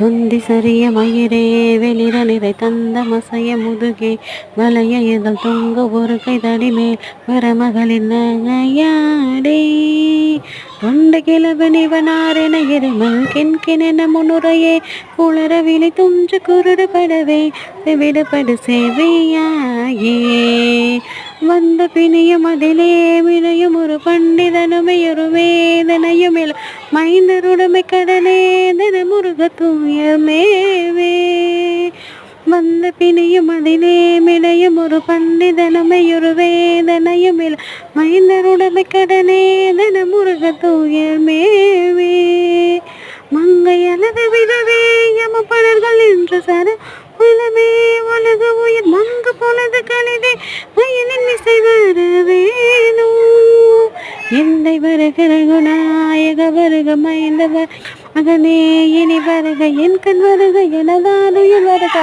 தொந்தி சரிய மயிரே வெளிர நிறை தந்த மசைய முதுகே வளைய இதழ் தொங்க ஒரு கை தடிமேல் வரமகளின் நகையாடே தொண்ட கிழவனிவனாரென இருமல் கென்கென முன்னுரையே குளர விழி துஞ்சு குருடு படவே விடுபடு சேவையாயே வந்த பிணியும் அதிலே வினையும் ஒரு பண்டிதனுமையொரு வேதனையும் மைந்தருடைமை கடனே தன முருக தூயமேவே வந்த பிணியும் அதிலே மிடையும் ஒரு பண்டிதனுமையொரு வேதனையும் மைந்தருடைமை கடனே தன முருக தூயமேவே மங்கை அல்லது விதவே யம பலர்கள் என்று சர உலமே உலக உயிர் மங்கு பொழுது கழிதே மயிலின் இசை வரவேனோ எந்தை வருகிற குணாயக வருக மைந்தவர் மகனே இனி வருக என் கண் வருக எனதானுயில் வருக